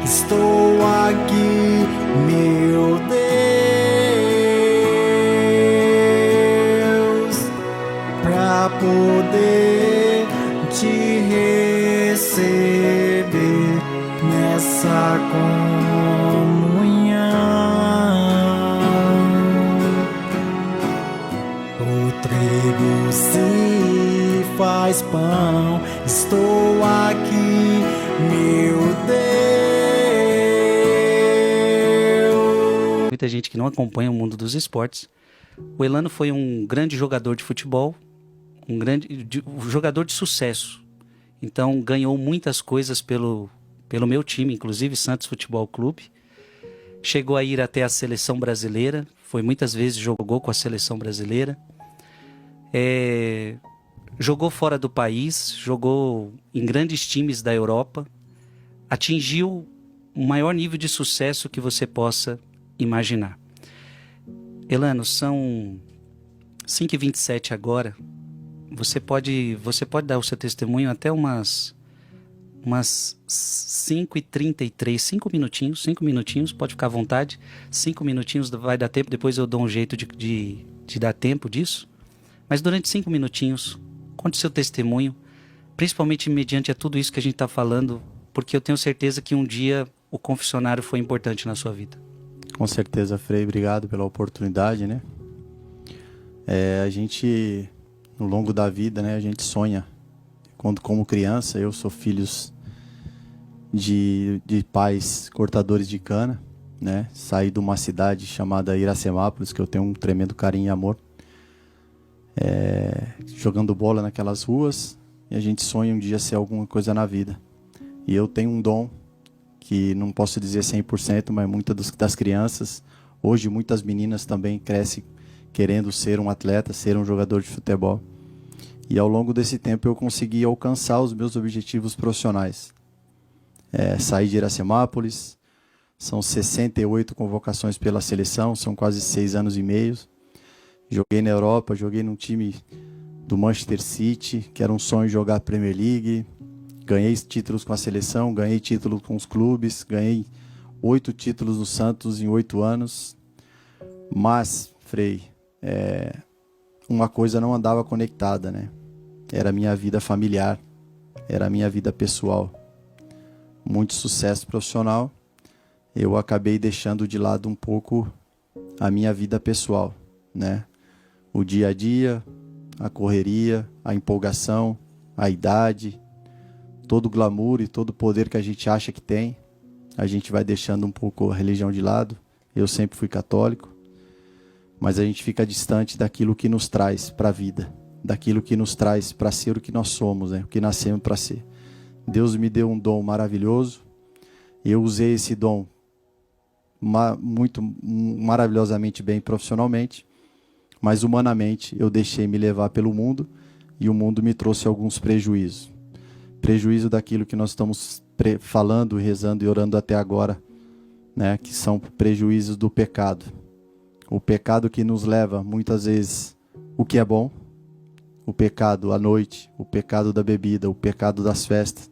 Estou aqui, meu Deus, para poder te receber nessa comunhão. O trigo se faz pão, estou aqui, meu Deus. Muita gente que não acompanha o mundo dos esportes. O Elano foi um grande jogador de futebol, um jogador de sucesso. Então ganhou muitas coisas pelo meu time, inclusive Santos Futebol Clube. Chegou a ir até a seleção brasileira, foi muitas vezes, jogou com a seleção brasileira. Jogou fora do país, jogou em grandes times da Europa. Atingiu o maior nível de sucesso que você possa imaginar. Elano, são 5h27 agora. Você pode dar o seu testemunho até umas 5h33, 5 minutinhos, pode ficar à vontade. 5 minutinhos vai dar tempo, depois eu dou um jeito de dar tempo disso. Mas durante 5 minutinhos, conte seu testemunho, principalmente mediante a tudo isso que a gente está falando, porque eu tenho certeza que um dia o confessionário foi importante na sua vida. Com certeza, Frei, obrigado pela oportunidade, né? A gente, no longo da vida, né, a gente sonha. Quando, como criança, eu sou filho de pais cortadores de cana, né? Saí de uma cidade chamada Iracemápolis, que eu tenho um tremendo carinho e amor. Jogando bola naquelas ruas, e a gente sonha um dia ser alguma coisa na vida. E eu tenho um dom que não posso dizer 100%, mas muitas das crianças, hoje muitas meninas também crescem querendo ser um atleta, ser um jogador de futebol. E ao longo desse tempo eu consegui alcançar os meus objetivos profissionais. Saí de Iracemápolis, são 68 convocações pela seleção, são quase 6 anos e meio. Joguei na Europa, joguei num time do Manchester City, que era um sonho jogar a Premier League. Ganhei títulos com a seleção, ganhei títulos com os clubes, ganhei 8 títulos no Santos em 8 anos. Mas, Frei, uma coisa não andava conectada, né? Era a minha vida familiar, era a minha vida pessoal. Muito sucesso profissional, eu acabei deixando de lado um pouco a minha vida pessoal, né? O dia a dia, a correria, a empolgação, a idade, todo o glamour e todo o poder que a gente acha que tem, a gente vai deixando um pouco a religião de lado. Eu sempre fui católico, mas a gente fica distante daquilo que nos traz para a vida, daquilo que nos traz para ser o que nós somos, né? O que nascemos para ser. Deus me deu um dom maravilhoso, eu usei esse dom muito maravilhosamente bem profissionalmente, mas humanamente eu deixei me levar pelo mundo e o mundo me trouxe alguns prejuízos. Prejuízo daquilo que nós estamos falando, rezando e orando até agora, né? Que são prejuízos do pecado. O pecado que nos leva muitas vezes o que é bom, o pecado à noite, o pecado da bebida, o pecado das festas.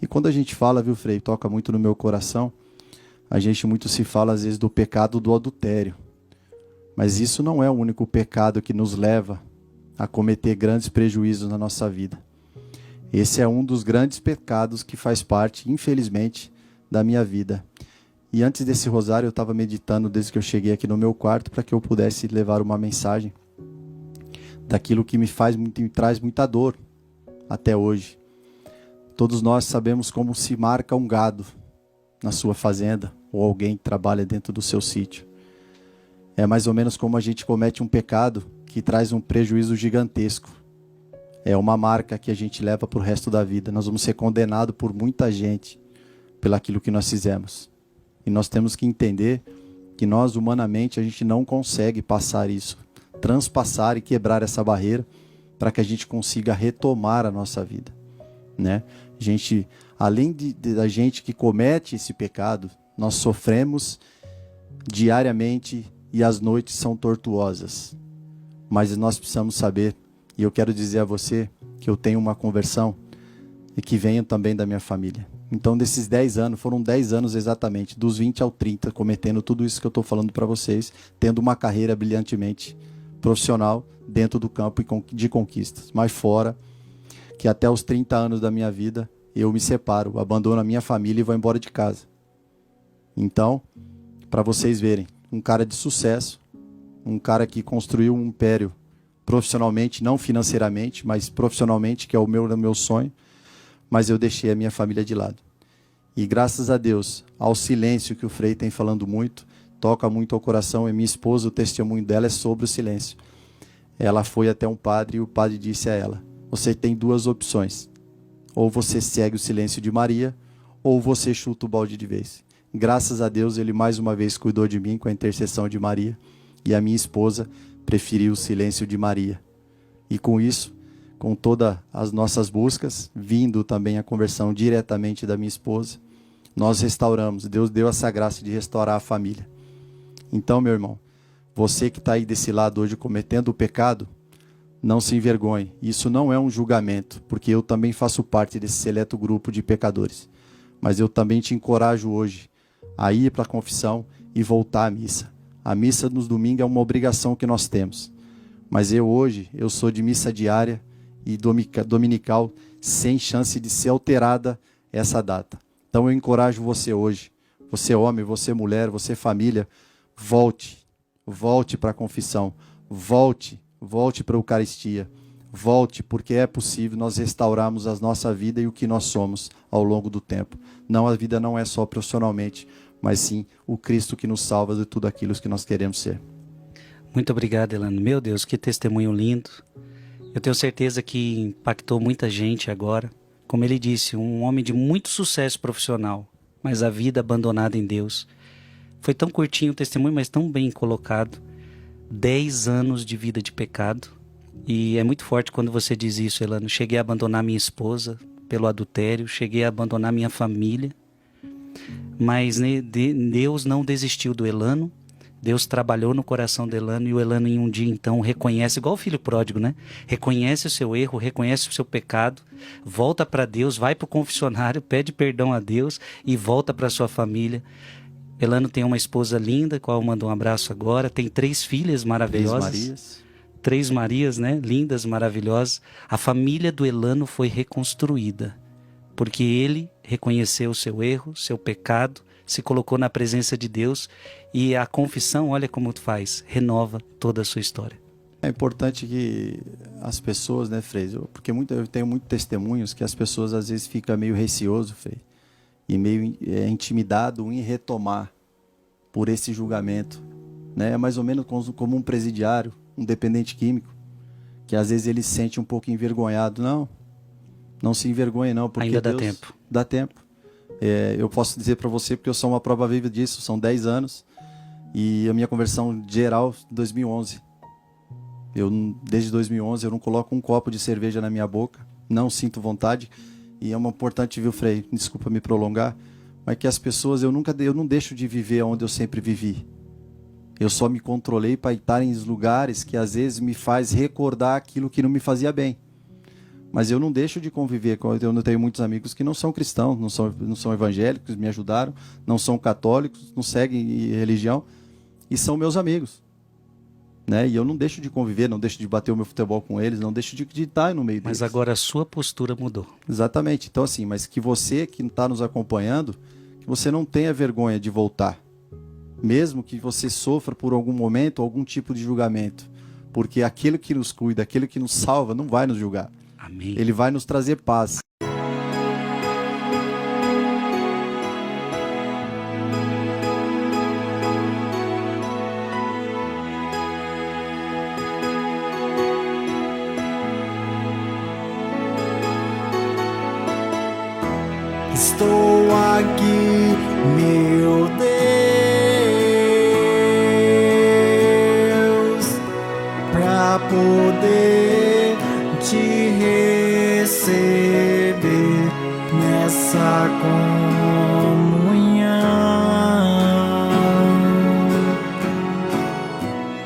E quando a gente fala, viu, Frei, toca muito no meu coração, a gente muito se fala às vezes do pecado do adultério. Mas isso não é o único pecado que nos leva a cometer grandes prejuízos na nossa vida. Esse é um dos grandes pecados que faz parte, infelizmente, da minha vida. E antes desse rosário eu estava meditando desde que eu cheguei aqui no meu quarto para que eu pudesse levar uma mensagem daquilo que me traz muita dor até hoje. Todos nós sabemos como se marca um gado na sua fazenda ou alguém que trabalha dentro do seu sítio. É mais ou menos como a gente comete um pecado que traz um prejuízo gigantesco. É uma marca que a gente leva para o resto da vida. Nós vamos ser condenados por muita gente pelaquilo que nós fizemos. E nós temos que entender que nós, humanamente, a gente não consegue passar isso, transpassar e quebrar essa barreira para que a gente consiga retomar a nossa vida, né? A gente, além da gente que comete esse pecado, nós sofremos diariamente e as noites são tortuosas. Mas nós precisamos saber, e eu quero dizer a você que eu tenho uma conversão e que venho também da minha família. Então, desses 10 anos, foram 10 anos exatamente, dos 20 ao 30, cometendo tudo isso que eu estou falando para vocês, tendo uma carreira brilhantemente profissional dentro do campo de conquistas. Mas fora, que até os 30 anos da minha vida, eu me separo, abandono a minha família e vou embora de casa. Então, para vocês verem, um cara de sucesso, um cara que construiu um império profissionalmente, não financeiramente, mas profissionalmente, que é o meu sonho, mas eu deixei a minha família de lado. E graças a Deus, ao silêncio que o Frei tem falando muito, toca muito ao coração, e minha esposa, o testemunho dela é sobre o silêncio. Ela foi até um padre e o padre disse a ela: você tem duas opções, ou você segue o silêncio de Maria, ou você chuta o balde de vez. Graças a Deus, ele mais uma vez cuidou de mim com a intercessão de Maria, e a minha esposa preferiu o silêncio de Maria. E com isso, com todas as nossas buscas, vindo também a conversão diretamente da minha esposa, nós restauramos. Deus deu essa graça de restaurar a família. Então, meu irmão, você que está aí desse lado hoje cometendo o pecado, não se envergonhe. Isso não é um julgamento, porque eu também faço parte desse seleto grupo de pecadores. Mas eu também te encorajo hoje a ir para a confissão e voltar à missa. A missa nos domingos é uma obrigação que nós temos. Mas hoje, eu sou de missa diária e dominical, sem chance de ser alterada essa data. Então eu encorajo você hoje, você homem, você mulher, você família, volte para a confissão, volte para a Eucaristia, volte, porque é possível nós restaurarmos a nossa vida e o que nós somos ao longo do tempo. Não, a vida não é só profissionalmente, mas sim o Cristo que nos salva de tudo aquilo que nós queremos ser. Muito obrigado, Elano. Meu Deus, que testemunho lindo. Eu tenho certeza que impactou muita gente agora. Como ele disse, um homem de muito sucesso profissional, mas a vida abandonada em Deus. Foi tão curtinho o testemunho, mas tão bem colocado. 10 anos de vida de pecado. E é muito forte quando você diz isso, Elano. Cheguei a abandonar minha esposa pelo adultério, cheguei a abandonar minha família. Mas Deus não desistiu do Elano. Deus trabalhou no coração do Elano, e o Elano em um dia então reconhece, igual o filho pródigo, né? Reconhece o seu erro, reconhece o seu pecado, volta para Deus, vai para o confessionário, pede perdão a Deus e volta para sua família. Elano tem uma esposa linda, qual eu mando um abraço agora, tem 3 filhas maravilhosas. 3 Marias, né? Lindas, maravilhosas. A família do Elano foi reconstruída, porque ele reconheceu o seu erro, seu pecado, se colocou na presença de Deus, e a confissão, olha como faz, renova toda a sua história. É importante que as pessoas, né, Frei, porque eu tenho muitos testemunhos que as pessoas às vezes ficam meio receoso, Frei, e meio intimidado em retomar por esse julgamento, né? É mais ou menos como um presidiário, um dependente químico, que às vezes ele se sente um pouco envergonhado. Não se envergonhe não, porque ainda dá Deus tempo. Dá tempo. Eu posso dizer para você, porque eu sou uma prova viva disso, são 10 anos, e a minha conversão geral, 2011. Desde 2011, eu não coloco um copo de cerveja na minha boca, não sinto vontade, e é uma importante, viu, Frei, desculpa me prolongar, mas que as pessoas, eu não deixo de viver onde eu sempre vivi. Eu só me controlei para estar em lugares que às vezes me faz recordar aquilo que não me fazia bem. Mas eu não deixo de conviver. Eu tenho muitos amigos que não são cristãos, não são evangélicos, me ajudaram, não são católicos, não seguem religião, e são meus amigos. Né? E eu não deixo de conviver, não deixo de bater o meu futebol com eles, não deixo de estar no meio deles. Mas agora a sua postura mudou. Exatamente. Então assim, mas que você que está nos acompanhando, que você não tenha vergonha de voltar. Mesmo que você sofra por algum momento, algum tipo de julgamento. Porque aquele que nos cuida, aquele que nos salva, não vai nos julgar. Amém. Ele vai nos trazer paz. Estou aqui, meu Deus, para poder te receber nessa comunhão.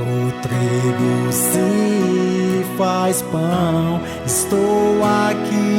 O trigo se faz pão, estou aqui,